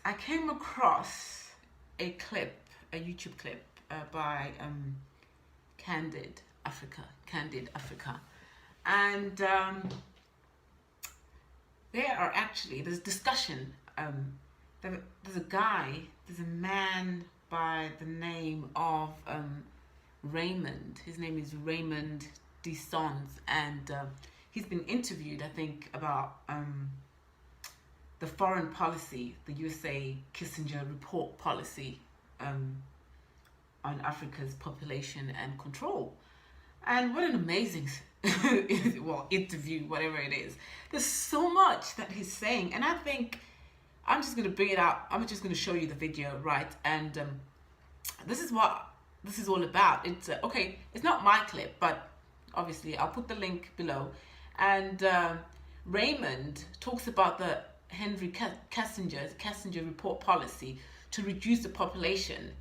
I came across a clip, a YouTube clip by Candid Africa, and there's discussion. There's a man by the name of Raymond. His name is Raymond Dessons, and he's been interviewed, I think, about the foreign policy, the USA Kissinger report policy on Africa's population and control. And what an amazing interview, whatever it is. There's so much that he's saying, and I think I'm just going to bring it out. I'm just going to show you the video, right? And this is what this is all about. It's okay. It's not my clip, but obviously I'll put the link below. And Raymond talks about the Henry Kissinger report policy to reduce the population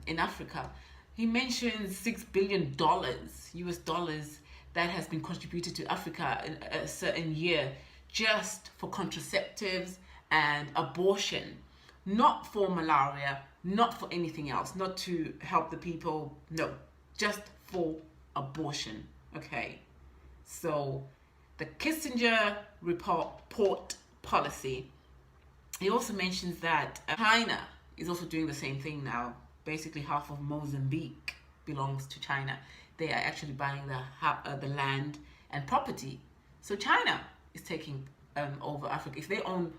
in Africa. He mentions $6 billion US dollars that has been contributed to Africa in a certain year just for contraceptives and abortion, not for malaria, not for anything else, not to help the people, no, just for abortion. Okay, so the Kissinger report policy. He also mentions that China is also doing the same thing now. Basically, half of Mozambique belongs to China. They are actually buying the land and property. So China is taking over Africa. If they own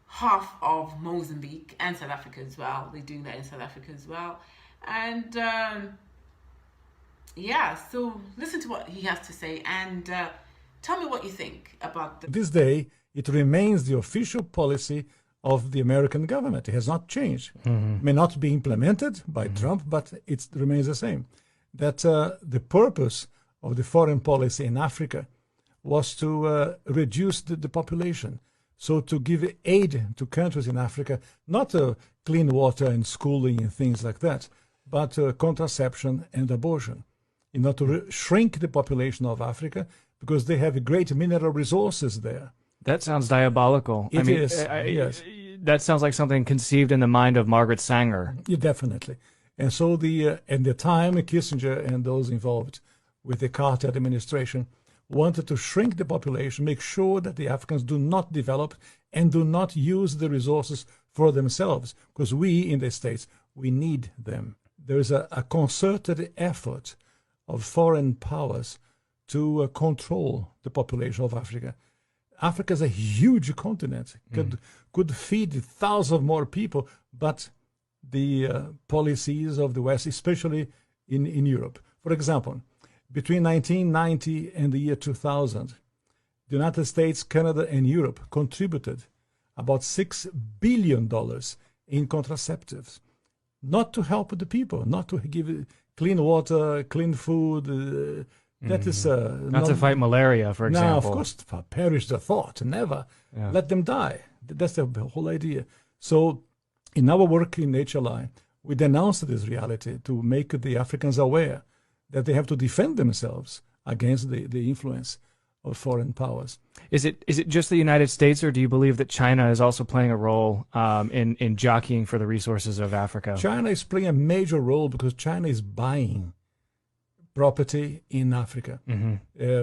half of Mozambique and South Africa as well, they're doing that in South Africa as well. And so listen to what he has to say, and tell me what you think about this day. It remains the official policy of the American government. It has not changed. It may not be implemented by Trump, but it remains the same. That the purpose of the foreign policy in Africa was to reduce the population. So to give aid to countries in Africa, not clean water and schooling and things like that, but contraception and abortion, in order to shrink the population of Africa, because they have great mineral resources there. That sounds diabolical. Yes. That sounds like something conceived in the mind of Margaret Sanger. Yeah, definitely. And so at the time, Kissinger and those involved with the Carter administration wanted to shrink the population, make sure that the Africans do not develop and do not use the resources for themselves, because we in the States, we need them. There is a concerted effort of foreign powers to control the population of Africa. Africa is a huge continent, could feed thousands more people, but the policies of the West, especially in Europe. For example, between 1990 and the year 2000, the United States, Canada, and Europe contributed about $6 billion in contraceptives, not to help the people, not to give clean water, clean food. That is not to fight malaria, for example. No, of course, perish the thought, never. Yeah. Let them die. That's the whole idea. So in our work in HLI, we denounced this reality to make the Africans aware that they have to defend themselves against the influence of foreign powers. Is it just the United States, or do you believe that China is also playing a role in jockeying for the resources of Africa? China is playing a major role because China is buying property in Africa.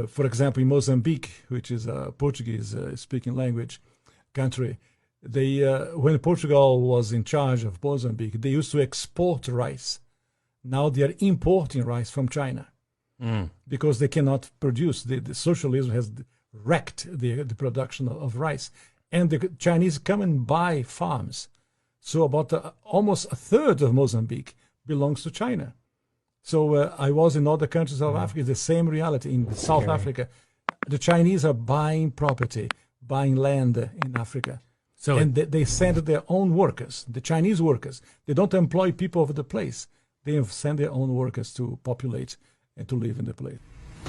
For example, in Mozambique, which is a Portuguese-speaking language country, when Portugal was in charge of Mozambique, they used to export rice. Now they are importing rice from China because they cannot produce. The socialism has wrecked the production of rice. And the Chinese come and buy farms. So about almost a third of Mozambique belongs to China. So I was in other countries of Africa, the same reality. In South Africa, the Chinese are buying property, buying land in Africa. And they send their own workers, the Chinese workers. They don't employ people of the place. They send their own workers to populate and to live in the place.